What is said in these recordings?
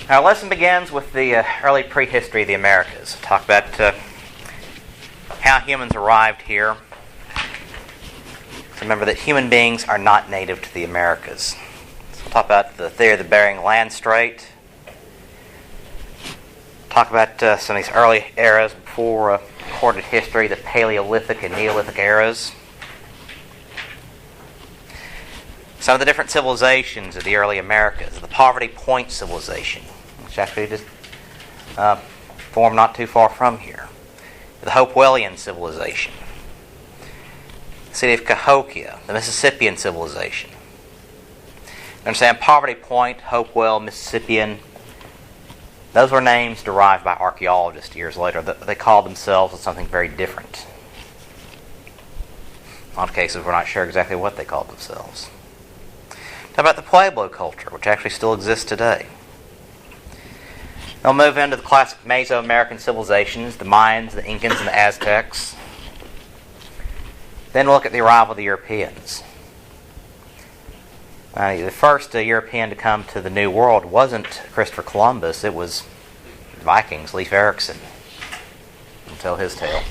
Our lesson begins with the early prehistory of the Americas. Talk about how humans arrived here. Remember that human beings are not native to the Americas. So we'll talk about the theory of the Bering Land Strait. Talk about some of these early eras before recorded history, the Paleolithic and Neolithic eras. Some of the different civilizations of the early Americas. The Poverty Point civilization, which actually just formed not too far from here. The Hopewellian civilization. The city of Cahokia, the Mississippian civilization. Understand, Poverty Point, Hopewell, Mississippian, those were names derived by archaeologists years later. They called themselves with something very different. In a lot of cases, we're not sure exactly what they called themselves. Talk about the Pueblo culture, which actually still exists today. They'll move into the classic Mesoamerican civilizations, the Mayans, the Incans, and the Aztecs. Then we'll look at the arrival of the Europeans. The first European to come to the New World wasn't Christopher Columbus, it was Vikings, Leif Erikson. I'll tell his tale.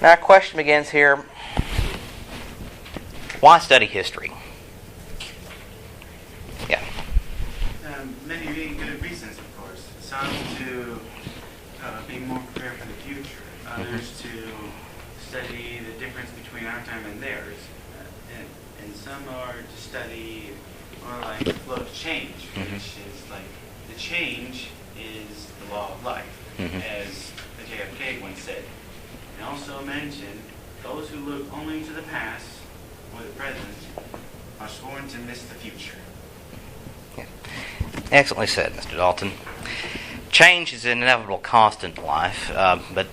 Now our question begins here. Why study history? Yeah. Many good reasons, of course. Some to be more prepared for the future. Others to study the difference between our time and theirs. And some are to study more like the flow of change, which is like the change is the law of life, as the JFK once said. And also mentioned, those who look only to the past or the present are sworn to miss the future. Yeah. Excellently said, Mr. Dalton. Change is an inevitable constant in life, but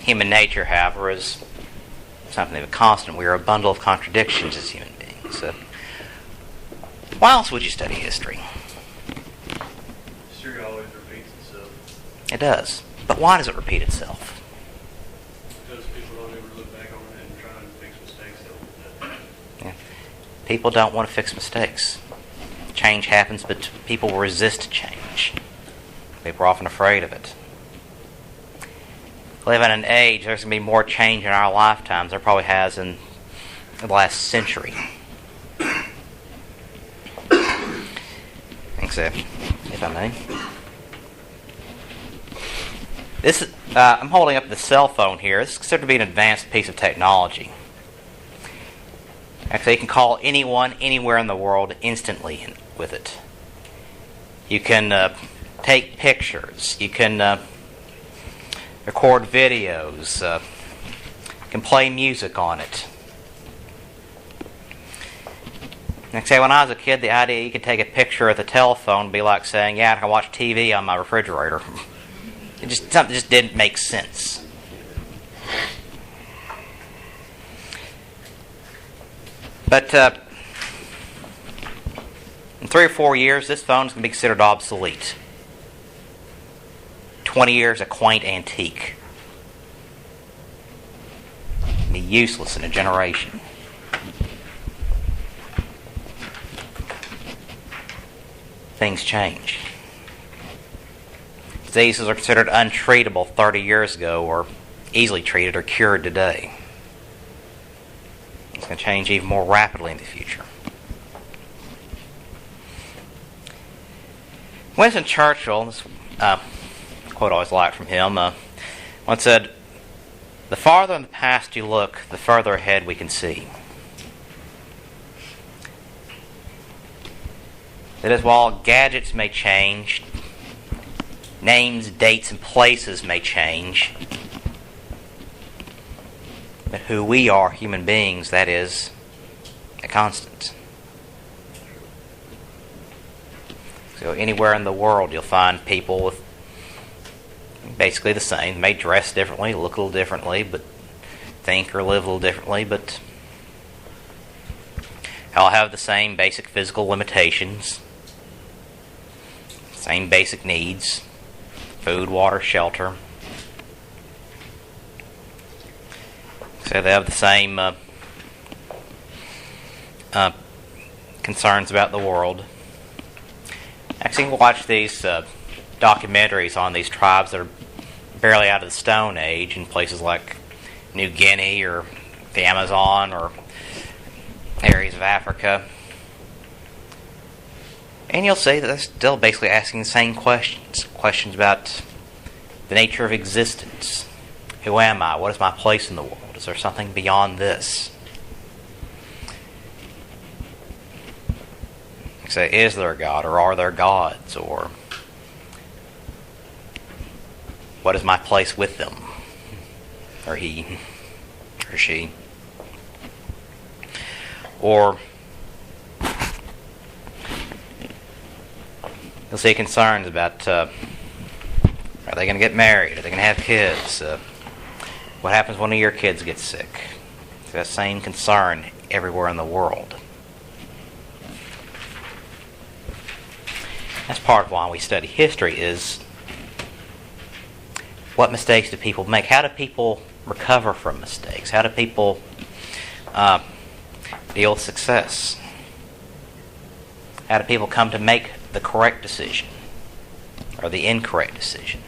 human nature, however, is something of a constant. We are a bundle of contradictions as human beings. Why else would you study history? History always repeats itself. It does. But why does it repeat itself? Because people don't ever look back on it and try and fix mistakes that Yeah. People don't want to fix mistakes. Change happens, but people resist change. People are often afraid of it. We live in an age, there's going to be more change in our lifetimes there probably has in the last century. Thanks, if I may. I'm holding up the cell phone here. This is considered to be an advanced piece of technology. Actually, you can call anyone, anywhere in the world, instantly with it. You can take pictures. You can record videos. You can play music on it. Actually, when I was a kid, the idea you could take a picture of the telephone would be like saying, yeah, I can watch TV on my refrigerator. Something just didn't make sense. But in 3 or 4 years, this phone is going to be considered obsolete. 20 years, a quaint antique. It'll be useless in a generation. Things change. Diseases are considered untreatable 30 years ago or easily treated or cured today. It's going to change even more rapidly in the future. Winston Churchill, this quote I always liked from him, once said, "The farther in the past you look, the further ahead we can see." That is, while gadgets may change, names, dates, and places may change, but who we are, human beings, that is a constant. So anywhere in the world you'll find people with basically the same. They may dress differently, look a little differently, but think or live a little differently, but all have the same basic physical limitations, same basic needs. food, water, shelter. So they have the same concerns about the world. Actually, you can watch these documentaries on these tribes that are barely out of the Stone Age in places like New Guinea or the Amazon or areas of Africa. And you'll see that they're still basically asking the same questions. Questions about the nature of existence. Who am I? What is my place in the world? Is there something beyond this? You say, is there a God, or are there gods? Or what is my place with them? Or he, or she? Or you'll see concerns about are they going to get married? Are they going to have kids? What happens when one of your kids gets sick? It's that same concern everywhere in the world. That's part of why we study history, is what mistakes do people make? How do people recover from mistakes? How do people deal with success? How do people come to make the correct decision or the incorrect decision?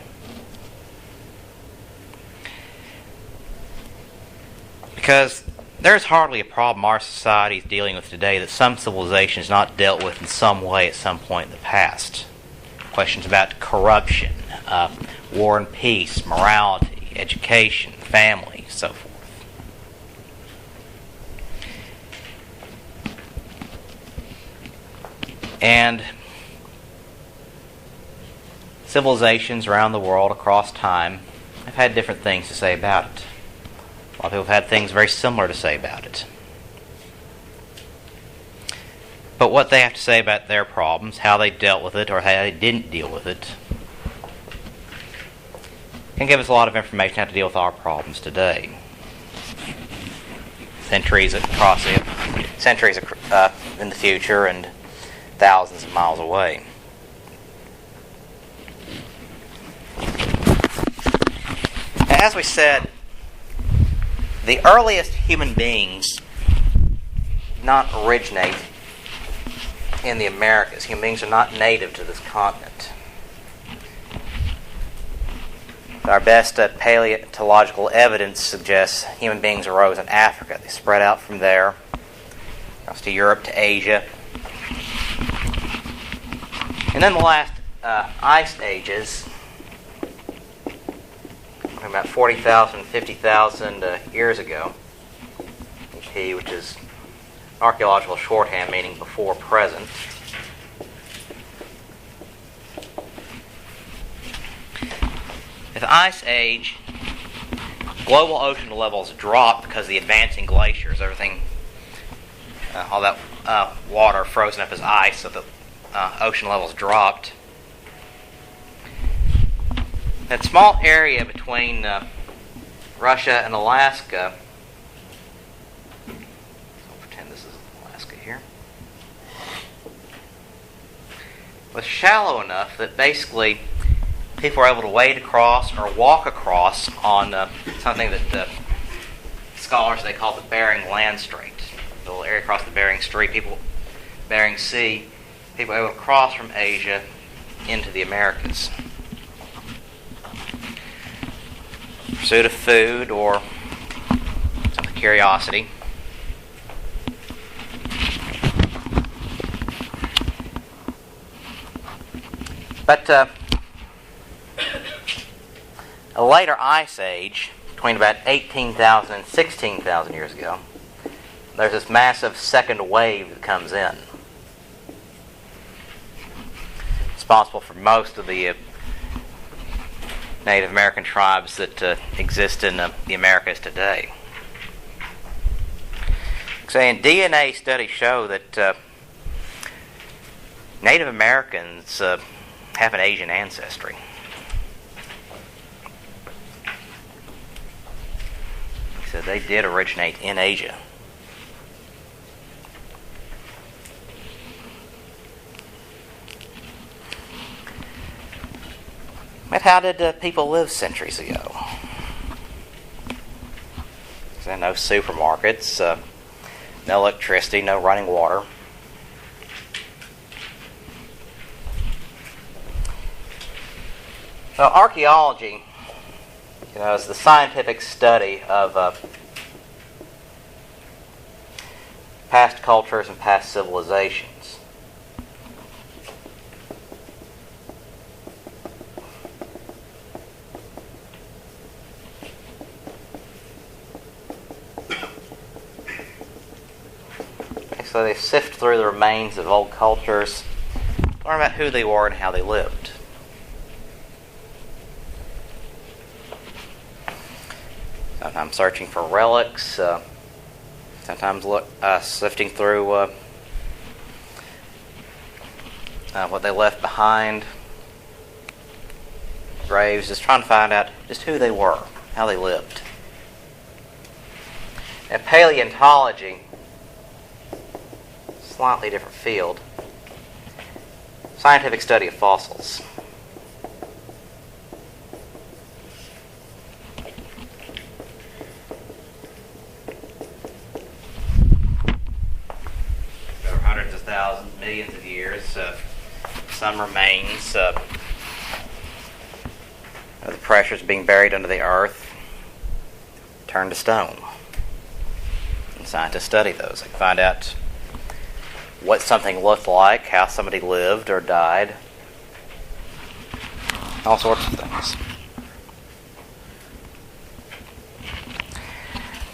Because there's hardly a problem our society is dealing with today that some civilization has not dealt with in some way at some point in the past. Questions about corruption, war and peace, morality, education, family, so forth. And civilizations around the world across time have had different things to say about it. A lot of people have had things very similar to say about it. But what they have to say about their problems, how they dealt with it or how they didn't deal with it, can give us a lot of information how to deal with our problems today. Centuries in the future and thousands of miles away. As we said, the earliest human beings did not originate in the Americas. Human beings are not native to this continent. Our best paleontological evidence suggests human beings arose in Africa. They spread out from there, across to Europe, to Asia. And then the last ice ages, about 40,000, 50,000 years ago, EP, which is archaeological shorthand meaning before present. At the Ice Age, global ocean levels dropped because of the advancing glaciers. Everything, all that water frozen up as ice, so the ocean levels dropped. That small area between Russia and Alaska, I'll pretend this is Alaska here, was shallow enough that basically people were able to wade across or walk across on something that scholars they call the Bering Land Strait. The little area across the Bering Sea, people were able to cross from Asia into the Americas. Pursuit of food or some curiosity. But a later ice age, between about 18,000 and 16,000 years ago, there's this massive second wave that comes in. Responsible for most of the Native American tribes that exist in the Americas today. And DNA studies show that Native Americans have an Asian ancestry. So they did originate in Asia. But how did people live centuries ago? So no supermarkets, no electricity, no running water. So archaeology, is the scientific study of past cultures and past civilizations. So they sift through the remains of old cultures, learn about who they were and how they lived. Sometimes searching for relics, sometimes sifting through what they left behind, graves, just trying to find out just who they were, how they lived. And paleontology, slightly different field, scientific study of fossils. Over hundreds of thousands, millions of years, some remains of the pressures being buried under the earth turned to stone. And scientists study those. They find out what something looked like, how somebody lived or died, all sorts of things.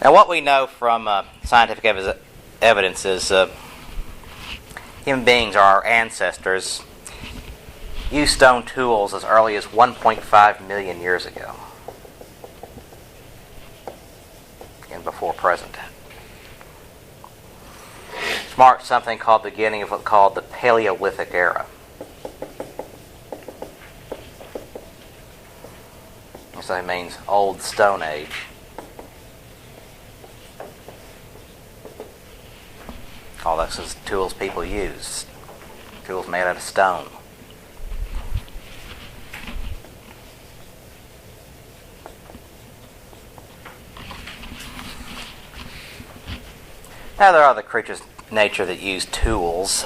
Now, what we know from scientific evidence is human beings, or our ancestors, used stone tools as early as 1.5 million years ago, and before present. Marked something called the beginning of what's called the Paleolithic era. So it means Old Stone Age. All this is tools people used. Tools made out of stone. Now there are other creatures nature that use tools,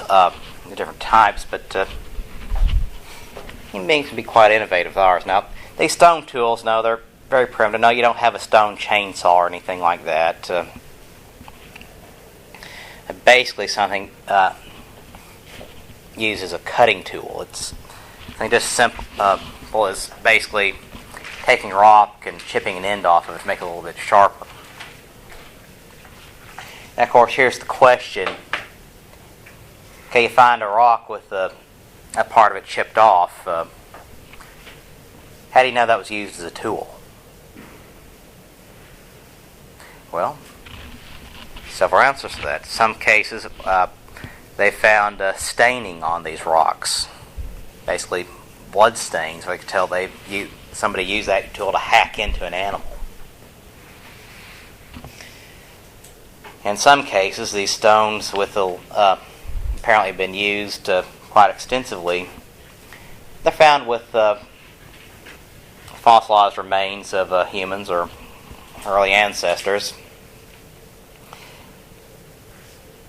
different types, but human beings can be quite innovative with ours. Now, these stone tools, no, they're very primitive. No, you don't have a stone chainsaw or anything like that. Basically, something used as a cutting tool. It's something just simple as basically taking rock and chipping an end off of it to make it a little bit sharper. Now, of course, here's the question. Okay, you find a rock with a part of it chipped off. How do you know that was used as a tool? Well, several answers to that. In some cases, they found staining on these rocks. Basically, blood stains. So they could tell somebody used that tool to hack into an animal. In some cases, these stones apparently been used quite extensively. They're found with fossilized remains of humans or early ancestors.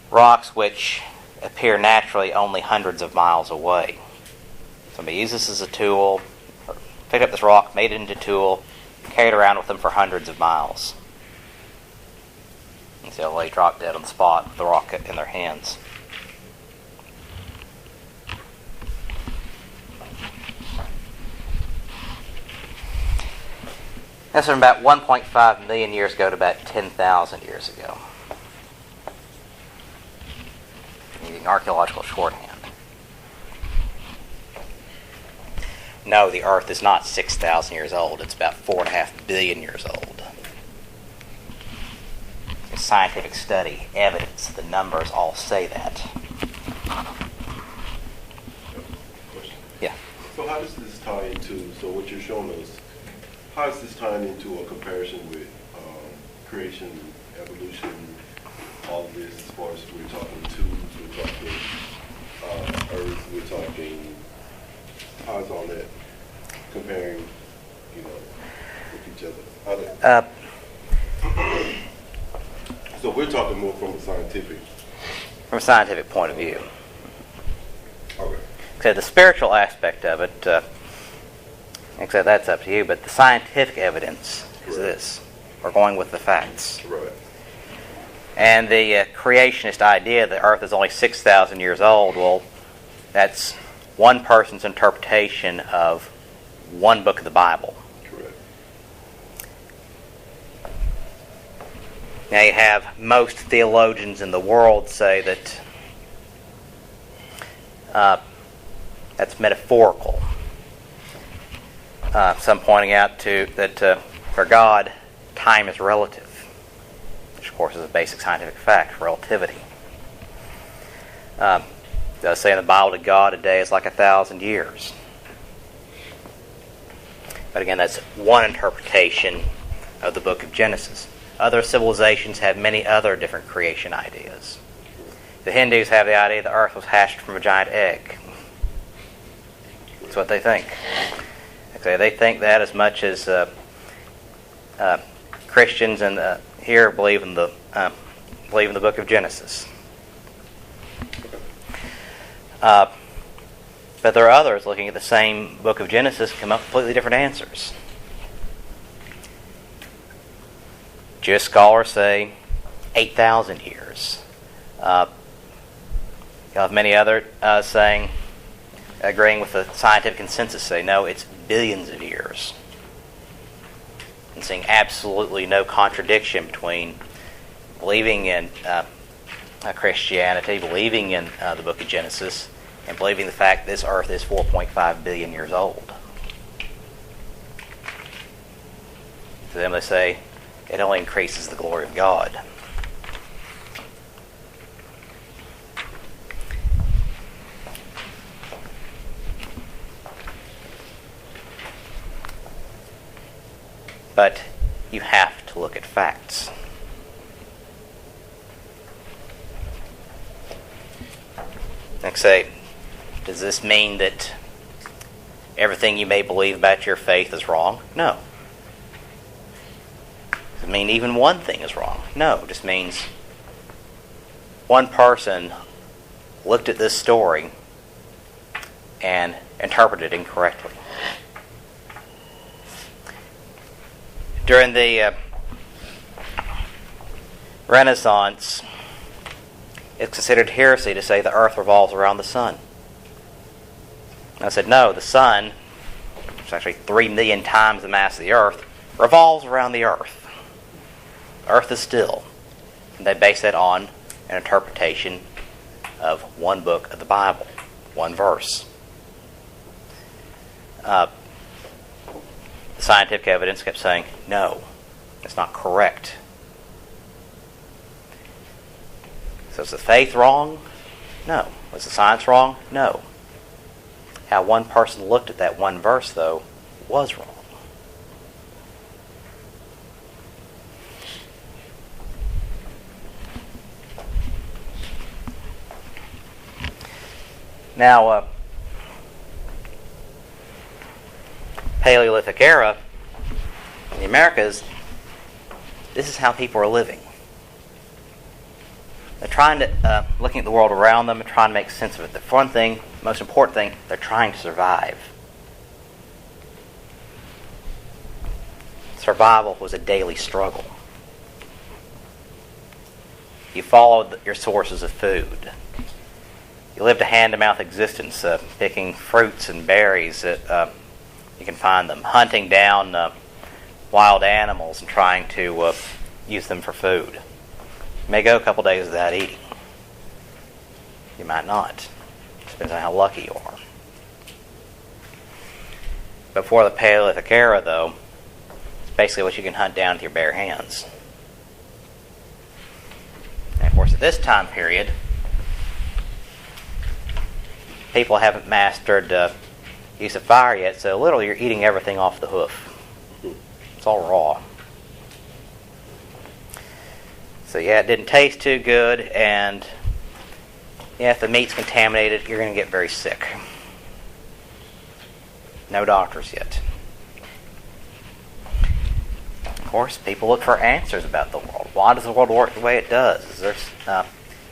Rocks which appear naturally only hundreds of miles away. Somebody used this as a tool, picked up this rock, made it into a tool, carried it around with them for hundreds of miles. Until they drop dead on the spot with the rock in their hands. That's from about 1.5 million years ago to about 10,000 years ago. Using archaeological shorthand. No, the Earth is not 6,000 years old. It's about 4.5 billion years old. Scientific study, evidence, the numbers all say that. Question. Yeah. So how does this tie into, so what you're showing us, how is this tying into a comparison with creation, evolution, all of this, as far as we're talking tubes, we're talking Earth, we're talking, how is all that comparing, with each other? So we're talking more from a scientific. From a scientific point of view. Okay. So the spiritual aspect of it, except that's up to you, but the scientific evidence is this. We're going with the facts. Right. And the creationist idea that Earth is only 6,000 years old, well, that's one person's interpretation of one book of the Bible. Correct. Now you have most theologians in the world say that that's metaphorical. Some pointing out that for God, time is relative, which of course is a basic scientific fact, relativity. It does say in the Bible, to God a day is like 1,000 years. But again, that's one interpretation of the book of Genesis. Other civilizations have many other different creation ideas. The Hindus have the idea the earth was hatched from a giant egg. That's what they think. Okay, they think that as much as Christians and here believe in the book of Genesis. But there are others looking at the same book of Genesis come up with completely different answers. Jewish scholars say 8,000 years. You have many other saying, agreeing with the scientific consensus, say no, it's billions of years. And seeing absolutely no contradiction between believing in Christianity, believing in the book of Genesis, and believing the fact this earth is 4.5 billion years old. To them they say, it only increases the glory of God. But you have to look at facts. Next, say, does this mean that everything you may believe about your faith is wrong? No. Does it mean even one thing is wrong? No. It just means one person looked at this story and interpreted it incorrectly. During the Renaissance, it's considered heresy to say the earth revolves around the sun. And I said, no, the sun, which is actually 3 million times the mass of the earth, revolves around the earth. Earth is still. And they base that on an interpretation of one book of the Bible, one verse. The scientific evidence kept saying, no, it's not correct. So is the faith wrong? No. Was the science wrong? No. How one person looked at that one verse, though, was wrong. Now, Paleolithic era in the Americas, this is how people are living. They're trying to, looking at the world around them and trying to make sense of it. The one thing, most important thing, they're trying to survive. Survival was a daily struggle. You followed your sources of food. You lived a hand-to-mouth existence, picking fruits and berries that you can find them, hunting down wild animals and trying to use them for food. You may go a couple days without eating. You might not. Depends on how lucky you are. Before the Paleolithic era, though, it's basically what you can hunt down with your bare hands. And of course, at this time period, people haven't mastered use of fire yet, so literally you're eating everything off the hoof. It's all raw. So yeah, it didn't taste too good, and yeah, if the meat's contaminated, you're going to get very sick. no doctors yet. Of course, people look for answers about the world. Why does the world work the way it does?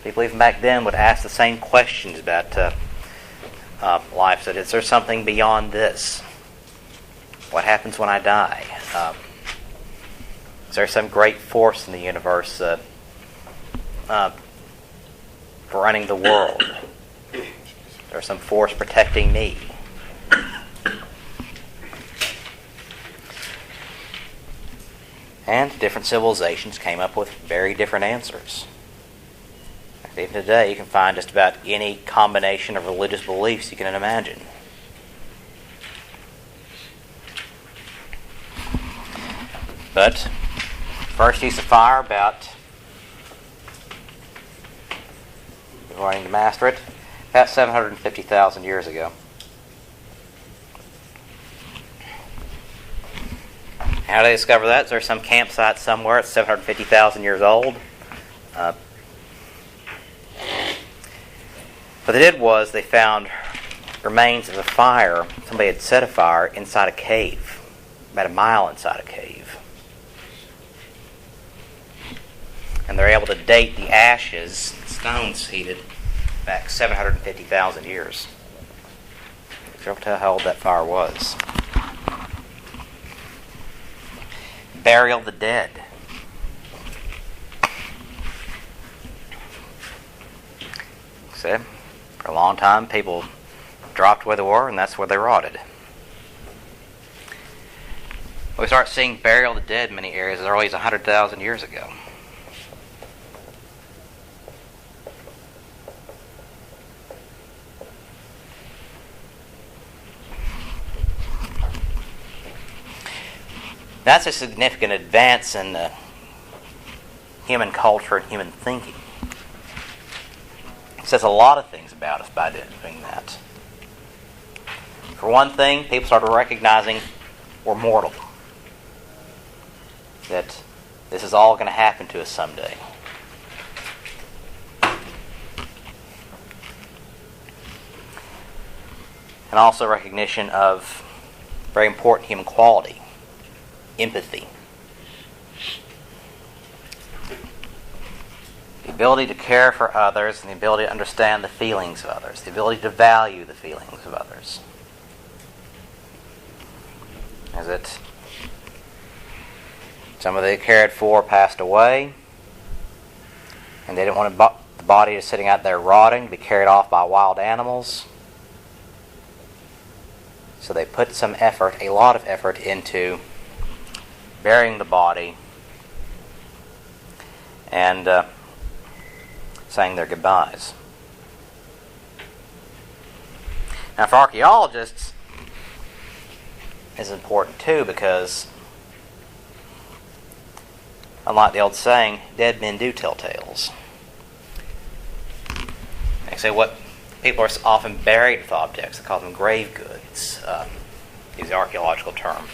People even back then would ask the same questions about life. So is there something beyond this? What happens when I die? Is there some great force in the universe running the world? Is there some force protecting me? And different civilizations came up with very different answers. Even today, you can find just about any combination of religious beliefs you can imagine. But first use of fire about, according to master it, about 750,000 years ago. How did they discover that? Is there some campsite somewhere that's 750,000 years old? What they did was they found remains of a fire. Somebody had set a fire inside a cave, about a mile inside a cave. And they're able to date the ashes, stones heated, back 750,000 years. So tell how old that fire was. Burial of the dead. See, for a long time, people dropped where they were, and that's where they rotted. We start seeing burial of the dead in many areas as early as 100,000 years ago. That's a significant advance in human culture and human thinking. It says a lot of things about us by doing that. For one thing, people started recognizing we're mortal. That this is all going to happen to us someday. And also recognition of very important human quality. Empathy. The ability to care for others and the ability to understand the feelings of others. The ability to value the feelings of others. As it somebody they cared for passed away and they didn't want the body just sitting out there rotting to be carried off by wild animals. So they put some effort, a lot of effort, into burying the body and saying their goodbyes. Now for archaeologists, it's important too because, unlike the old saying, dead men do tell tales. They say what people are often buried with objects. They call them grave goods. Use the archaeological term.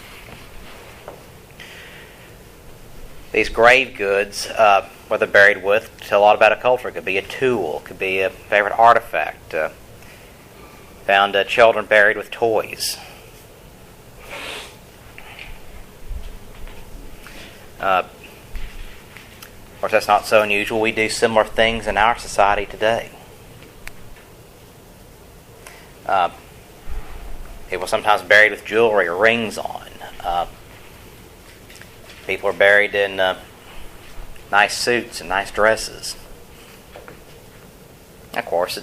These grave goods, what they're buried with, tell a lot about a culture. It could be a tool, it could be a favorite artifact. Found children buried with toys. Of course, that's not so unusual. We do similar things in our society today. People sometimes buried with jewelry or rings on. People are buried in nice suits and nice dresses. Of course,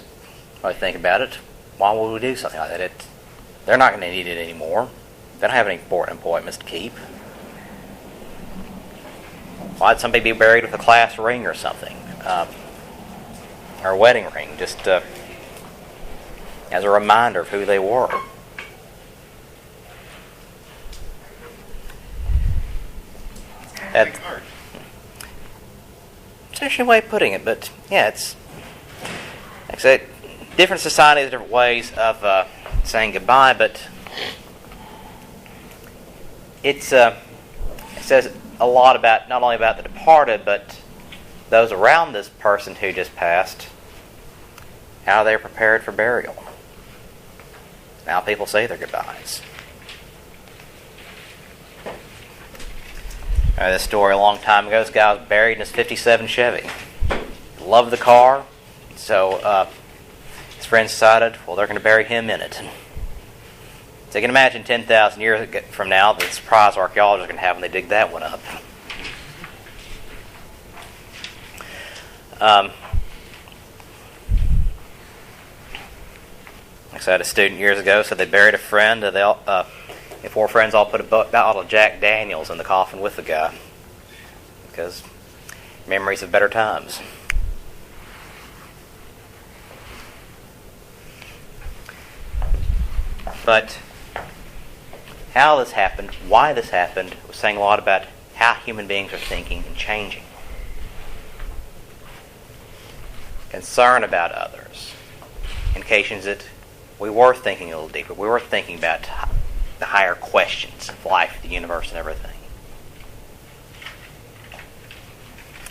when I think about it, why would we do something like that? They're not going to need it anymore. They don't have any important appointments to keep. Why'd somebody be buried with a class ring or something? Or a wedding ring, just as a reminder of who they were. It's an interesting way of putting it, but yeah, it's like I said, different societies, different ways of saying goodbye, but it says a lot about not only about the departed, but those around this person who just passed, how they're prepared for burial. Now people say their goodbyes. This story a long time ago. This guy was buried in his '57 Chevy. Loved the car, so his friends decided, well, they're going to bury him in it. So you can imagine 10,000 years from now the surprise archaeologists are going to have when they dig that one up. Like I said, a student years ago said they buried a friend. The 4 friends all put a bottle of Jack Daniels in the coffin with the guy because memories of better times. But how this happened, why this happened, was saying a lot about how human beings are thinking and changing. Concern about others. Indications that we were thinking a little deeper. We were thinking about the higher questions of life, the universe, and everything.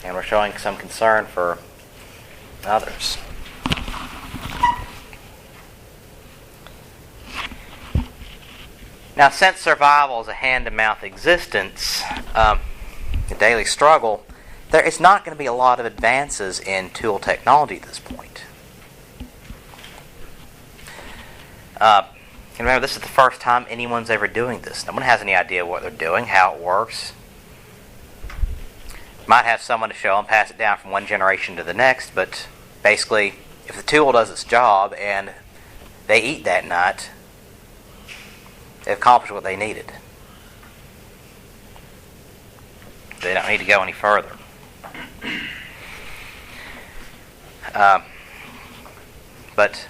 And we're showing some concern for others. Now, since survival is a hand-to-mouth existence, a daily struggle, there is not going to be a lot of advances in tool technology at this point. Remember, this is the first time anyone's ever doing this. No one has any idea what they're doing, how it works. Might have someone to show them, pass it down from one generation to the next, but basically, if the tool does its job and they eat that night, they've accomplished what they needed. They don't need to go any further. But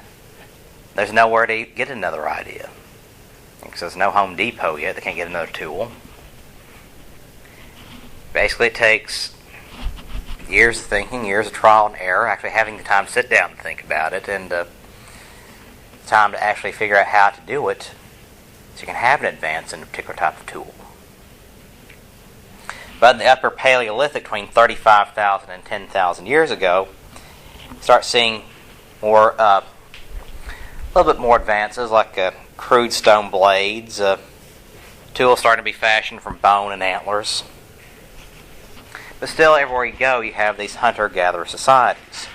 there's nowhere to get another idea. Because there's no Home Depot yet. They can't get another tool. Basically, it takes years of thinking, years of trial and error, actually having the time to sit down and think about it, and time to actually figure out how to do it so you can have an advance in a particular type of tool. But in the Upper Paleolithic, between 35,000 and 10,000 years ago, start seeing more, a little bit more advances, like crude stone blades, tools starting to be fashioned from bone and antlers. But still, everywhere you go, you have these hunter-gatherer societies.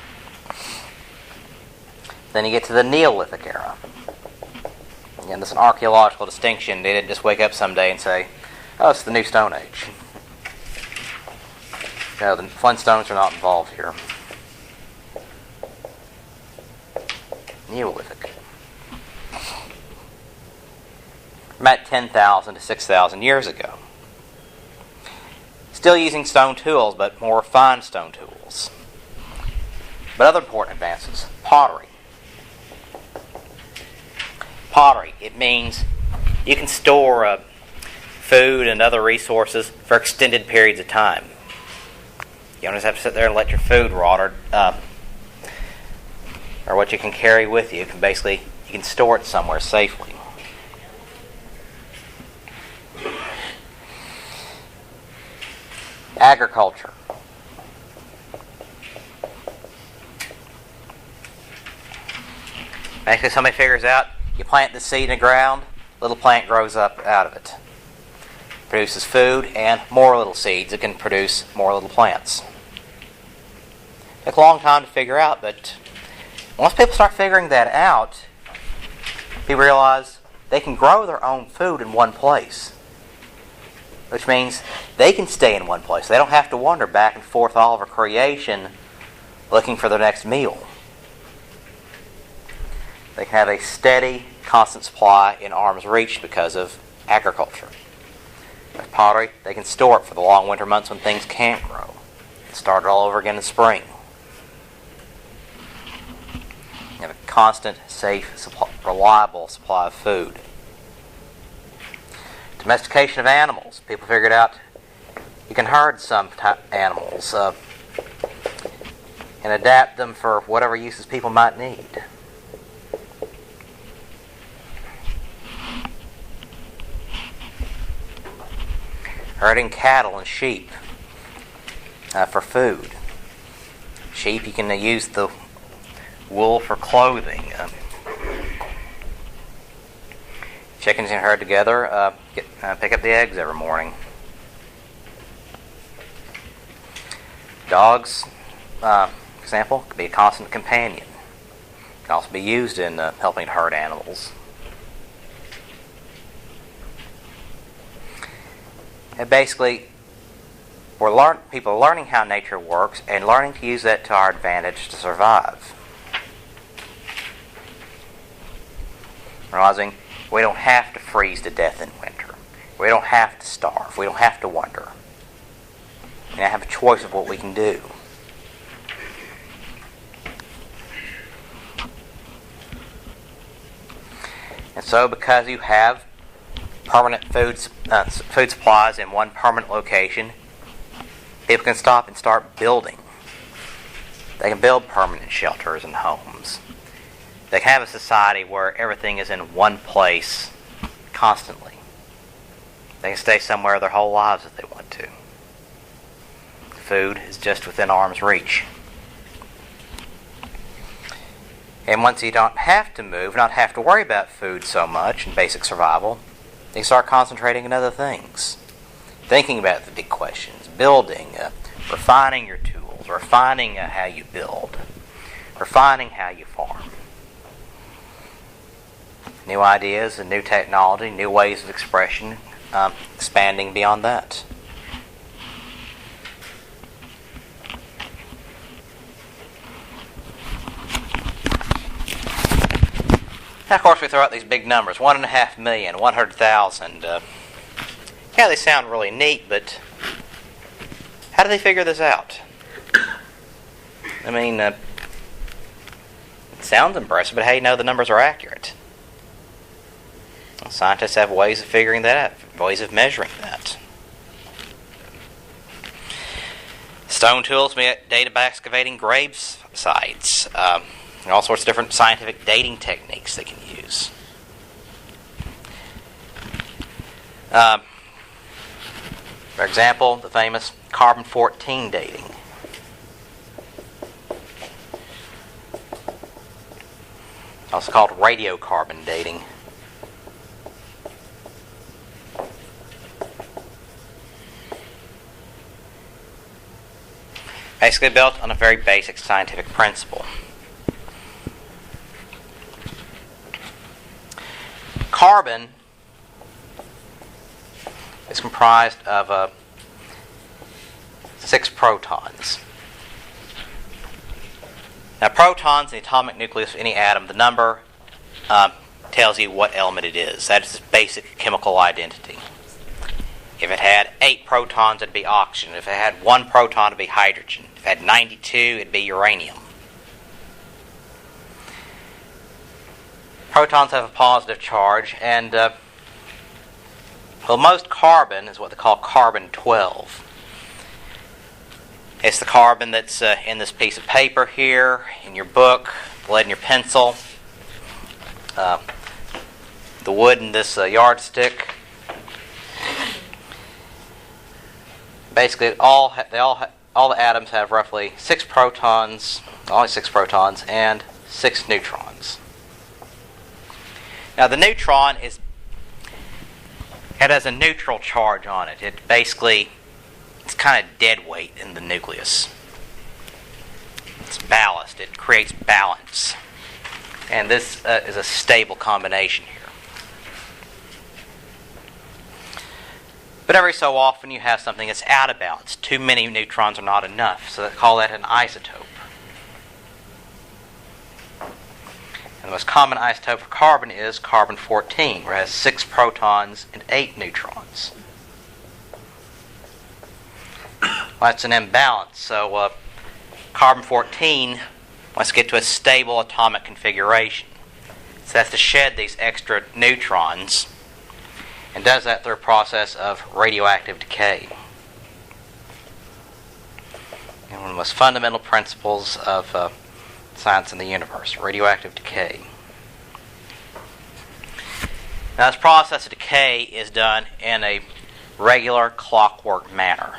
Then you get to the Neolithic era. Again, this is an archaeological distinction. They didn't just wake up someday and say, oh, it's the new Stone Age. No, the Flintstones are not involved here. Neolithic. About 10,000 to 6,000 years ago. Still using stone tools, but more refined stone tools. But other important advances. Pottery. Pottery. It means you can store food and other resources for extended periods of time. You don't just have to sit there and let your food rot or what you can carry with you. You can store it somewhere safely. Agriculture. Basically, somebody figures out you plant the seed in the ground, little plant grows up out of it. Produces food and more little seeds. It can produce more little plants. Took a long time to figure out, but once people start figuring that out, people realize they can grow their own food in one place. Which means they can stay in one place. They don't have to wander back and forth all over creation looking for their next meal. They can have a steady, constant supply in arm's reach because of agriculture. With pottery, they can store it for the long winter months when things can't grow. Start it all over again in spring. You have a constant, safe, reliable supply of food. Domestication of animals. People figured out you can herd some animals and adapt them for whatever uses people might need. Herding cattle and sheep for food. Sheep, you can use the wool for clothing. Chickens can herd together, pick up the eggs every morning. Dogs, for example, could be a constant companion. Can also be used in helping to herd animals. And basically, people are learning how nature works and learning to use that to our advantage to survive. Realizing we don't have to freeze to death in winter. We don't have to starve. We don't have to wonder. We have a choice of what we can do. And so, because you have permanent food supplies in one permanent location, people can stop and start building. They can build permanent shelters and homes. They can have a society where everything is in one place constantly. They can stay somewhere their whole lives if they want to. Food is just within arm's reach. And once you don't have to move, not have to worry about food so much and basic survival, you start concentrating on other things. Thinking about the big questions, building, refining your tools, refining how you build, refining how you farm. New ideas and new technology, new ways of expression, expanding beyond that. Now, of course, we throw out these big numbers, 1.5 million, 100,000. Yeah, they sound really neat, but how do they figure this out? I mean, it sounds impressive, but how do you know the numbers are accurate? Well, scientists have ways of figuring that out, ways of measuring that. Stone tools date by excavating grave sites. And all sorts of different scientific dating techniques they can use. For example, the famous carbon-14 dating. Also called radiocarbon dating. Basically built on a very basic scientific principle. Carbon is comprised of 6 protons. Now, protons in the atomic nucleus of any atom, the number tells you what element it is. That is its basic chemical identity. If it had 8 protons, it'd be oxygen. If it had 1 proton, it'd be hydrogen. If it had 92, it'd be uranium. Protons have a positive charge, and most carbon is what they call carbon-12. It's the carbon that's in this piece of paper here, in your book, the lead in your pencil, the wood in this yardstick. Basically, all the atoms have roughly 6 protons, only 6 protons, and 6 neutrons. Now, the neutron it has a neutral charge on it. It's kind of dead weight in the nucleus. It's ballast. It creates balance. And this is a stable combination here. But every so often you have something that's out of balance. Too many neutrons are not enough, so they call that an isotope. And the most common isotope for carbon is carbon-14, where it has 6 protons and 8 neutrons. Well, that's an imbalance. So carbon-14 wants to get to a stable atomic configuration. So it has to shed these extra neutrons, and does that through a process of radioactive decay. And one of the most fundamental principles of science in the universe, radioactive decay. Now, this process of decay is done in a regular clockwork manner.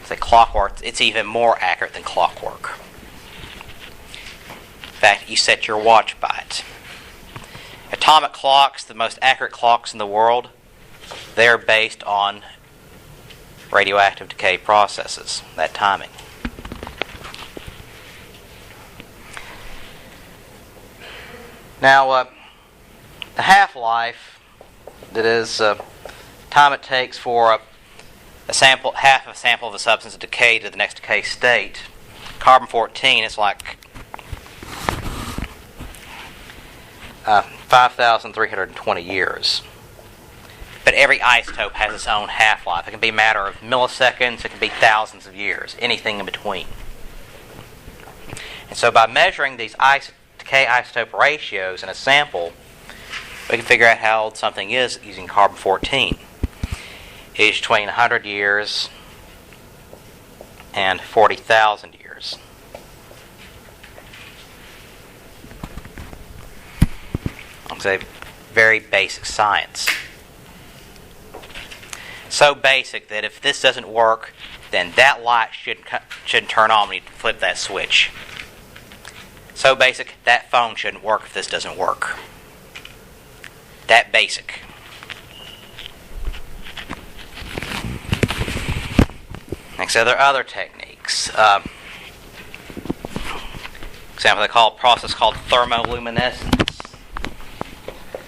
Say clockwork, it's even more accurate than clockwork. In fact, you set your watch by it. Atomic clocks, the most accurate clocks in the world, they're based on radioactive decay processes, that timing. Now, the half-life, that is, time it takes for half a sample of a substance to decay to the next decay state. Carbon-14 is like 5,320 years. But every isotope has its own half-life. It can be a matter of milliseconds, it can be thousands of years, anything in between. And so by measuring these decay isotope ratios in a sample, we can figure out how old something is using carbon-14. It's between 100 years and 40,000 years. It's a very basic science. So basic that if this doesn't work, then that light shouldn't turn on when you flip that switch. So basic, that phone shouldn't work if this doesn't work. That basic. Next, there are other techniques. Example, they call a process called thermoluminescence,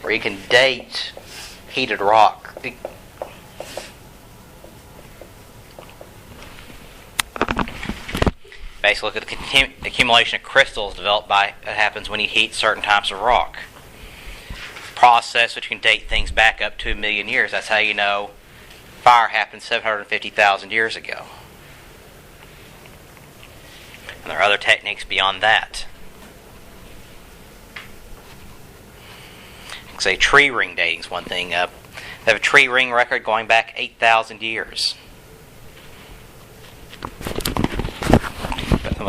where you can date heated rock. Basically, look at the accumulation of crystals that happens when you heat certain types of rock. Process which can date things back up to 1 million years. That's how you know fire happened 750,000 years ago. And there are other techniques beyond that. Say tree ring dating is one thing. They have a tree ring record going back 8,000 years.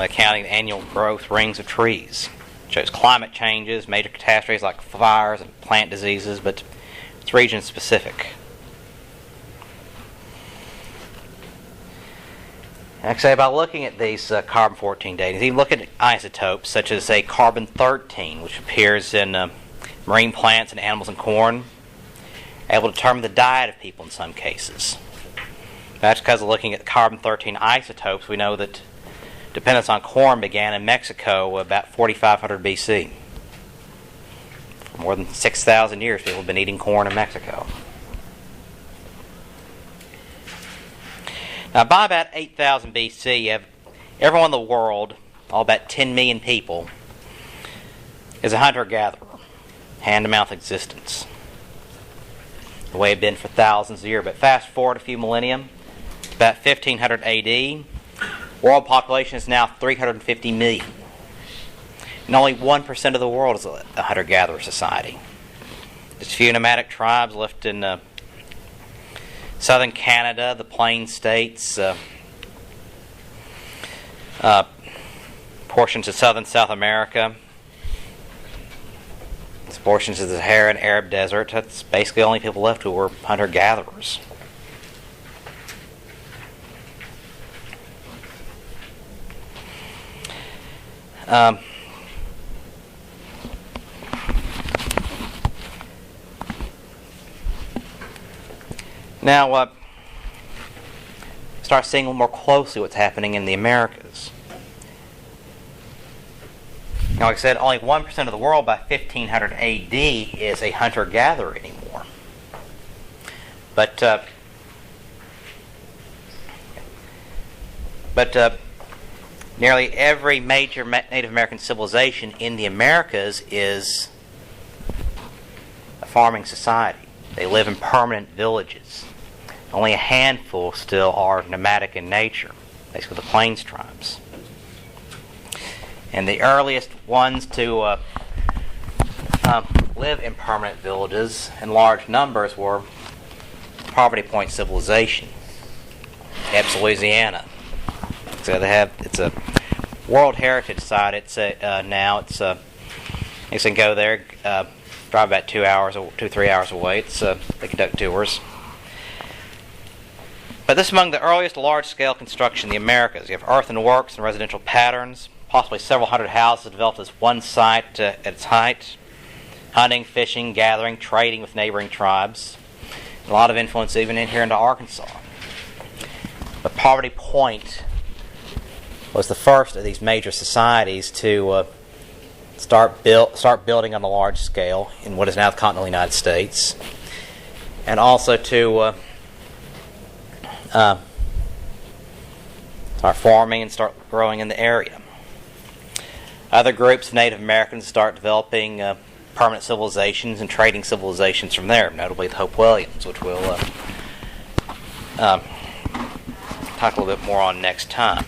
Counting the annual growth rings of trees. It shows climate changes, major catastrophes like fires and plant diseases, but it's region specific. Actually, by looking at these carbon-14 datings, you can look at isotopes such as, say, carbon-13, which appears in marine plants and animals and corn, able to determine the diet of people in some cases. That's because of looking at the carbon-13 isotopes, we know that dependence on corn began in Mexico about 4,500 BC. For more than 6,000 years, people have been eating corn in Mexico. Now, by about 8,000 BC, you have everyone in the world, all about 10 million people, is a hunter-gatherer, hand-to-mouth existence. The way it's been for thousands of years. But fast forward a few millennium, about 1500 AD, world population is now 350 million. And only 1% of the world is a hunter-gatherer society. There's a few nomadic tribes left in southern Canada, the Plains states, portions of southern South America, portions of the Saharan Arab Desert. That's basically the only people left who were hunter-gatherers. Now, start seeing a little more closely what's happening in the Americas. Now, like I said, only 1% of the world by 1500 AD is a hunter-gatherer anymore. But nearly every major Native American civilization in the Americas is a farming society. They live in permanent villages. Only a handful still are nomadic in nature, basically the Plains tribes. And the earliest ones to live in permanent villages in large numbers were Poverty Point civilization, Ebbs, Louisiana. So it's a World Heritage Site. It's now you can go there, drive about 2-3 hours away. They conduct tours. But this is among the earliest large-scale construction in the Americas. You have earthenworks and residential patterns. Possibly several hundred houses developed as one site at its height. Hunting, fishing, gathering, trading with neighboring tribes. A lot of influence even in here into Arkansas. Poverty Point was the first of these major societies to start building on a large scale in what is now the continental United States, and also to start forming and start growing in the area. Other groups of Native Americans start developing permanent civilizations and trading civilizations from there, notably the Hopewellians, which we'll talk a little bit more on next time.